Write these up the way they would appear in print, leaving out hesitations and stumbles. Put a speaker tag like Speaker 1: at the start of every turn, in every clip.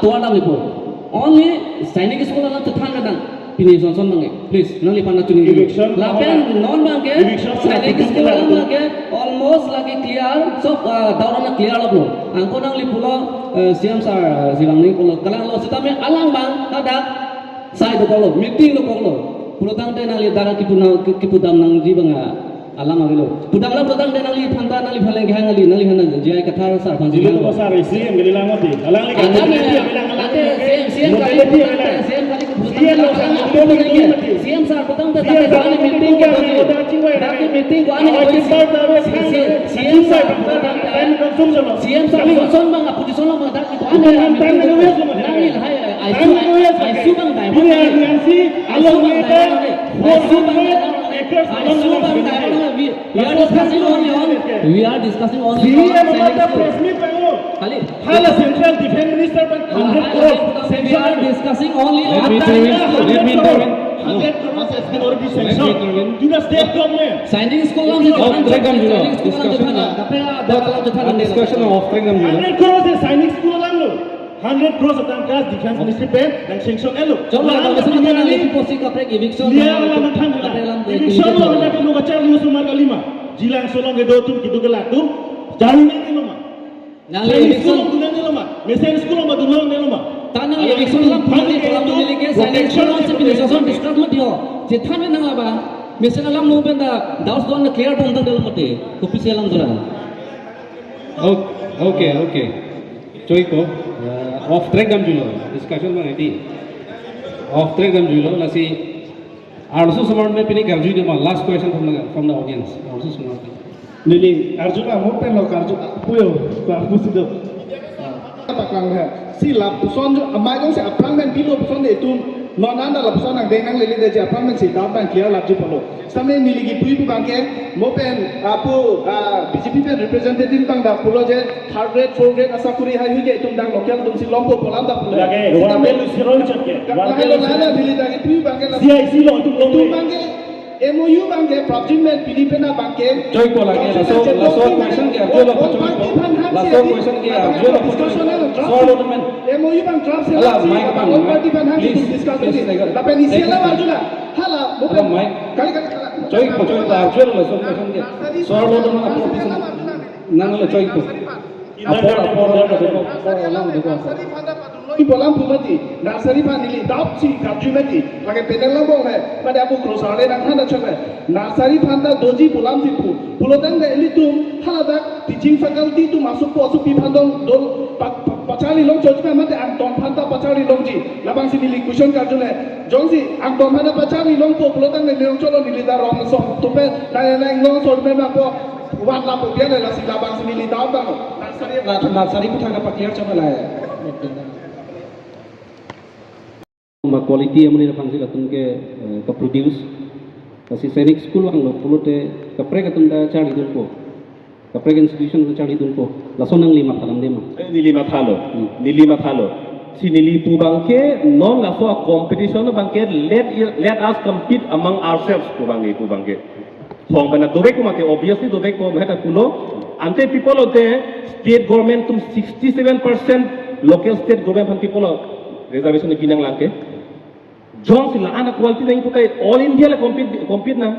Speaker 1: tua dah ibu. Only sainik school alam tetangga dan pini sonson bangke. Please, nang lipan na tuning. Lapen non bangke. Sainik school alam bangke almost lagi clear. So daurah na clear lah bro. Angko nang lipulo siam sar silang ni pulo. Kalang lo sita me alang bang ada. Sai do kolo meeting do kolo. Pulo tang te nang li darah kipudam nang jibanga. Alam agilo. Pudang la pudang dan ali phanta nali phaleng khang ali nali hana jai kathar sar phan
Speaker 2: Jili to sar isi yang geli langot di. Alang li
Speaker 1: ada same kali same sar pudang ta ta meeting ke daki meeting ko ani same sar same sar son bang position lo bang daki ko ani nali hai ai su bang dai we are discussing only
Speaker 2: Central Defense Minister
Speaker 1: we are discussing only
Speaker 2: let me intervene. 100 crores has been already sanctioned to the state government.
Speaker 1: Sainik school lam
Speaker 3: discussion of offering them
Speaker 2: 100 crores is Sainik school lang lo. 100 crores of them cash defense ministry pay dan sanction elo.
Speaker 1: Coba kalau misalnya nanti posisi kapre eviction
Speaker 2: Dia lang matang eviction lo na kilo kacar lo sumar kalima. Jilang solong ke dotum kitu ke latum. Jalu ni lo ma.
Speaker 1: Nanti
Speaker 2: School
Speaker 1: eviction
Speaker 2: dunia ni lo ma. Mesen school lo ma dunia ni lo ma.
Speaker 1: tanah eviction lam pulih dalam dunia ke Sainik school lam seperti sesuatu discuss mati ho. Cetan ni nang apa? Misalnya lam mau benda daus doan clear doan tentang dalam mati. Kopi selam tu lah.
Speaker 3: Okay. Coy ko off track gam julo discussion bang iti off track gam julo lasi also smart में पिनी गर्जू दे last question from the audience also smart
Speaker 2: Nili Arjuna mo pen lo Arjuna puyo ko sido.
Speaker 4: Taklang hai si lap son amai dong se apartment pilo son de tum nonanda lap son ang dengang lili de apartment si dapat bang clear lap jipolo samne nili gi pui bangke mo pen apu BJP pen representative tang da pulo je third grade fourth grade asa kuri hai hui ge tum dang local tum si lompo polam da pulo
Speaker 2: Lage warabelu sirol chake.
Speaker 4: warabelu nana nili da gi pui bangke lap
Speaker 2: CIC lo tum lo
Speaker 4: tum bangke MOU bangke project Pilipina bangke
Speaker 3: coy ko lagi laso question ke arjo lo coy ko laso question ke arjo lo solo men
Speaker 4: MOU bang draft se
Speaker 3: Ala, mic bang,
Speaker 4: all party
Speaker 3: mic.
Speaker 4: ban hang
Speaker 3: Please,
Speaker 4: discuss
Speaker 3: please,
Speaker 4: ini
Speaker 3: take it.
Speaker 4: tapi ni siapa Arjuna hala
Speaker 3: Ala, mic.
Speaker 4: kali
Speaker 3: coy ko arjo lo laso question ke solo lo na appropriation nang lo coy ko
Speaker 4: Bolam pumati, nasari panili, dap si kapjumati, pakai pedal lambong hai, pada aku krosale nang handa cakap, nasari panda doji bolam si pu, pulotan deh elitum, haladak teaching faculty tu masuk pi pandong dol pacari long coach kan mate angton panda pacari long ji, labang si nili kusion karjune, jongsi angton panda pacari long po, pulotan deh long colo nili da rong song, tupe nang long sor me mapo, wan lapo biar lah si labang si nili da bang, nasari putang apa clear coba lah.
Speaker 3: quality amni rafang sila tunke ka produce kasi sainik school ang lo pulote kapre ka tunda chari dun ko kapre institution ka chari dun ko lason ang lima thalam dema
Speaker 5: nili mathalo si nili pu bangke non la so competition bangke let us compete among ourselves pu bangke thong bana dobe ko make obviously dobe ko meta kulo ante people of the state government tum 67% local state government people reservation ni pinang langke jong sila anak quality na ipukai all India la compete na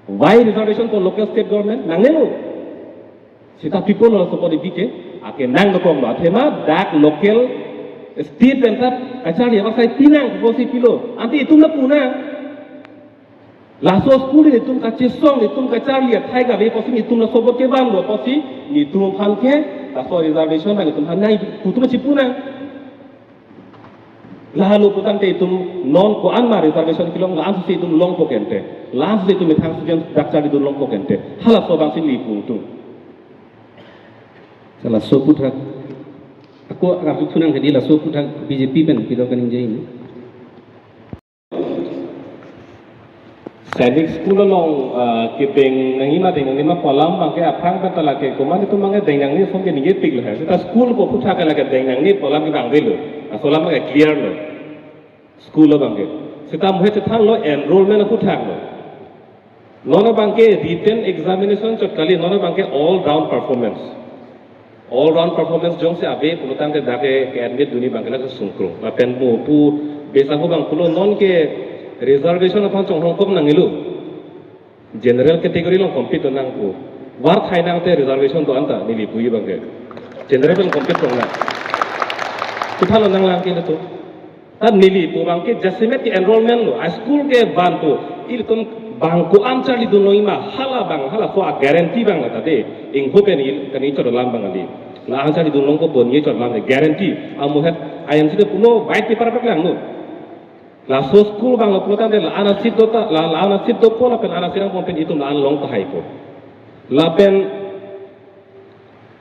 Speaker 5: why reservation for local state government nang nelo sita people la support dike ake nang ko ma thema dak local state benta achari aba sai pinang ko si pilo anti itum na puna la so school ni tum ka chesong ni tum ka chari thai ga be posi ni tum la support ke bang lo posi ni tum phanke la so reservation na tum hanai kutum chipuna lalu putang te itum non ko anma reservation kilong la ansu itum long ko kente la ansu itum thang sujan dakchari du long ko kente hala so bang sili putu
Speaker 3: sala so putra aku rasu tunang ke la so putra BJP pen pido kaning jai ni
Speaker 5: sainik school long kiteng nangima deng nangima polam bangke aphang kan tala ke koman itu mange deng nang ni som ke nige pig la ta school ko putha ka la ke deng nang ni polam ke bang delo asolam ke clear lo school lo bangke sita muhe thang lo enrollment ko thang lo nona bangke written examination chot kali nona bangke all round performance all round performance jong se ave pulutang ke dake ke admit duni bangkela ke sungkrung la pen mo pu besa ko bang pulo non ke reservation apang chong hong kom nangilu general category long compete nang pu war thai nang te reservation to anta ni li pui bangke general long compete tong na tu thalo nang lang ke to tan ni li pu bangke jasimet ke enrollment lo a school ke ban pu il tum bangku amcar li dunoi ma hala bang hala fo a guarantee bang ta de ing hopen il kani chor lam bang ali la amcar li dunong ko bon ye chor lam de guarantee amu het ayam sido puno white paper pak lang no la so school bang lo putan de la ana sit do ta la ana sit do po la pen ana sirang pompen itu la an long ta hai ko la pen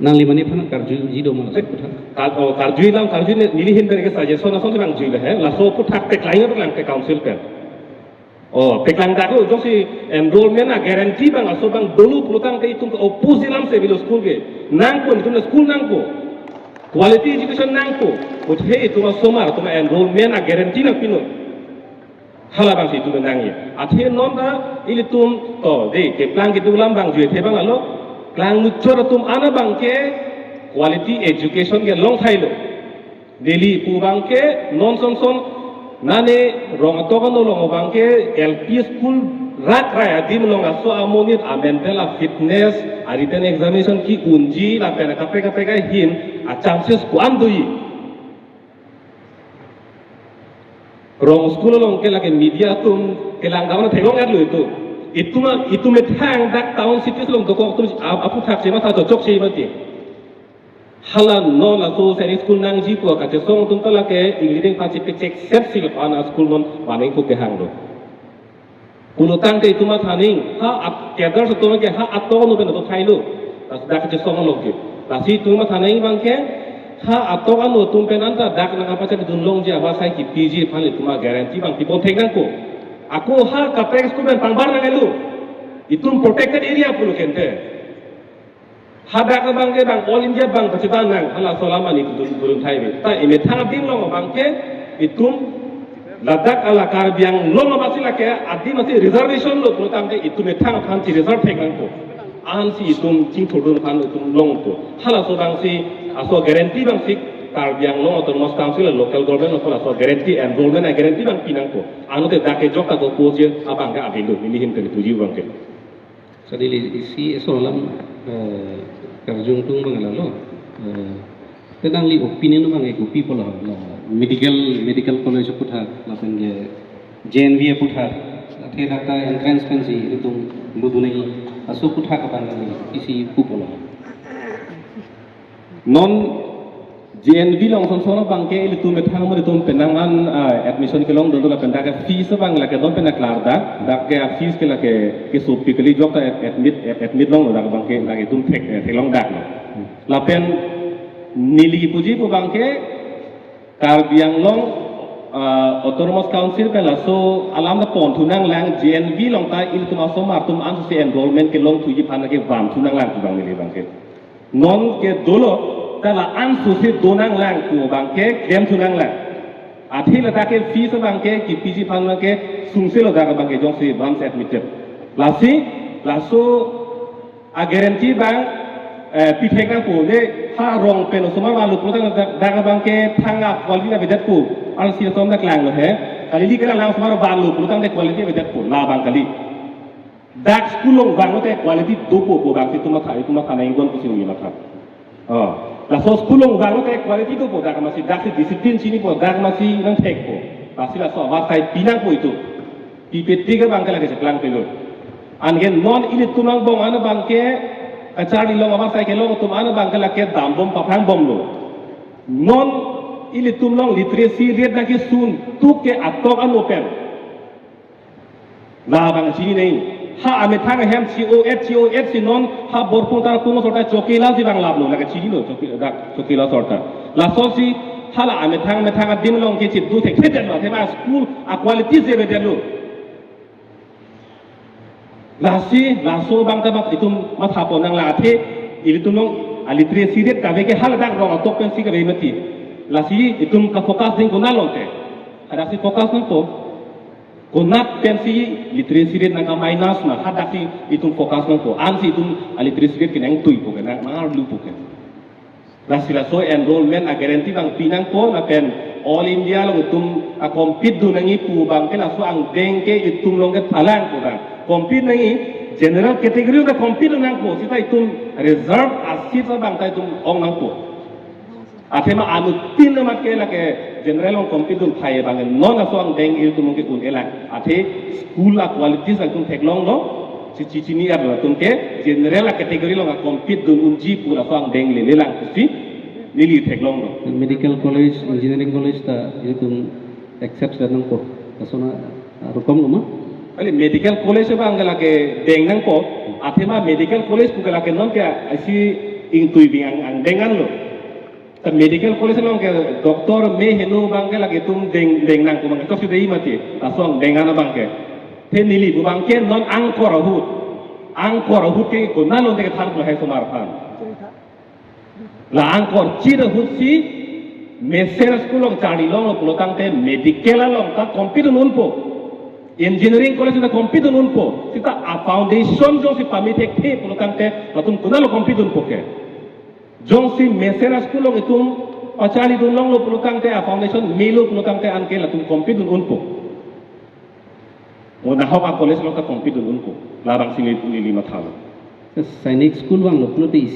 Speaker 3: nang lima ni phan karju ji do ma
Speaker 5: karju lam karju ne nili hin ke suggestion ason bang ju le he la so pu thak te klai no lang ke council pen oh peklang daku josi enrollment na guarantee bang aso bang dulu pulutang ke itu opposite lam se bilo school ke nang ko itu school nang ko quality education nang ko uthe itu somar tu enrollment na guarantee na pino hala bang itu nang ye athe non da ilitum to de ke plan ke dulam bang jue the bang alo klang muchor tum ana bang ke quality education ke long thailo daily pu bang ke non son nane rong tokan no long bangke LP school rat raya dim long aso amonit a mental a fitness a written examination ki unji la pena kape hin a chances ku andui rong school long ke lage media tum ke lang gawan thegong at lu itu me thang dak town cities long to ko tu apu thak se ma tha chok se ma ti hala no la so seri school nang ji ko ka te song tum tala ke ingredient pa chip check set sil ana school non paning ko ke hang do pulutang te tuma thaning ha at kedar so to ke ha at to no ben to thailu tas dak che song lo ke tasi tuma thaning bang ke ha at to no tum pen anta dak na pa che dun long je aba sai ki pg phali tuma guarantee bang ti bon theng ko aku ha ka pre school ben pangbar na gelu itum protected area pulu kente hada ka bangke bang all India bang pacitan nang hala solama ni turun thai be ta ime thang dim long bangke itum ladak ala karbiang long basila ke adi masi reservation lo protam ke itum thang phan ti reserve thek nang ko an si itum ching thudun phan itum long to hala so bang si aso guarantee bang si karbiang long autonomous council local government of aso guarantee enrollment and guarantee bang pinang ko anu te dake jokka ko ko je abang ga abindo ni hin ke tuju bangke
Speaker 3: sadili isi solam karjung tung mangalalo tenang li opinion bang ek people la medical college putha la penge JNV putha the data entrance pensi itu ludunai aso putha ka bang isi people
Speaker 5: non JNV long son sono bangke ili tu methang mo tu penangan admission ke long do la penda ka fees bang la ke don pena klar da ke fees ke la ke so pikali jok ta admit long da bangke la ke tum thek the long dak la pen nili puji po bangke kar biang long autonomous council pe la so alam da pon tunang lang JNV long ta il tu ma so mar tum an se enrollment ke long tu ji phan ke vam tunang lang tu bang ni bangke non ke dolo kala an susi donang lang ku bangke kem tunang lang athi la ta ke fees bangke ki pg phan bangke sungse la da bangke jong se bam se admitted laso a guarantee bang pithek nang ku le ha rong pen somar walu protang da bangke thanga quality na bedat ku al si som dak lang lo he kali li kala lang somar walu protang de quality bedat ku la bang kali dak school long bang te quality do po bang ti tuma thana ingon ku sing ni ma tha la so skulong bang te quality do po dak masih dak discipline sini po dak masih nang thek po pasti la so wa sai pinang po itu ppt ga bang kala ke seklang pelo an gen non ini tunang bong ana bang ke achari long wa sai ke long tum ana bang kala ke dam bom paphang bom lo non ini tum long literacy rate na ke sun tu ke atok an open la bang sini nei ha ame thang hem COH si non ha borpun tar pungo sota chokila si bang labno laga chini lo chokila sota la so si hala ame thang dim long ke chip du thek thek no thema school a quality se be delo la so bang ta bak itum ma tha po nang la the ilitum long alitre sidet ka be ke hala dak ro tok pen si ka be mati la si itum ka focus ding ko na lo te ada si focus nang po konat pensi literacy rate nang minus na hadaki itung fokus nang po ansi itung literacy rate kinang tui po kana mangar lu po kana La sila so enrollment a guarantee bang pinang po na pen all India lo itum a compete do nangi pu bang ke la so ang dengke itum long ke thalang ko bang compete nangi general category ka compete nang po sita itum reserve asit sa bang ta itum ong nang po atema anu tin na ke la ke general ong compete dun thai bang non la so ang deng itum ke kun elang ate school la qualities ang tum theklong no cici ni ar tum ke general la category lo ka compete dun unji pura so ang deng le lelang kusi nili theklong no
Speaker 3: medical college, engineering college ta itu accept dan ko. Kasona rukom lama.
Speaker 5: Ali medical college ba angala ke deng nang po atema medical college pugala ke non ke asi intui bing ang dengan lo. Ta medical college lo ke doktor me henu bangala ke tum deng nang ko mang to sidai mati asong dengan bang ke. Te nili bu bang ke non angkor hut ke ko nalo de thar ko hai sumar phan. La angkor chira hut si meser school chari long pulotang te medical long ta compete nun po engineering college ta compete nun po sita a foundation jo si pamite ke pulotang te latum kunalo compete nun po ke jong si meser school long itum pachali dun long lo pulotang te a foundation melo pulotang te anke latum compete nun po mo na hawa college long ta compete nun po larang singit ni lima thalo
Speaker 3: Sainik school bang lo pulo ti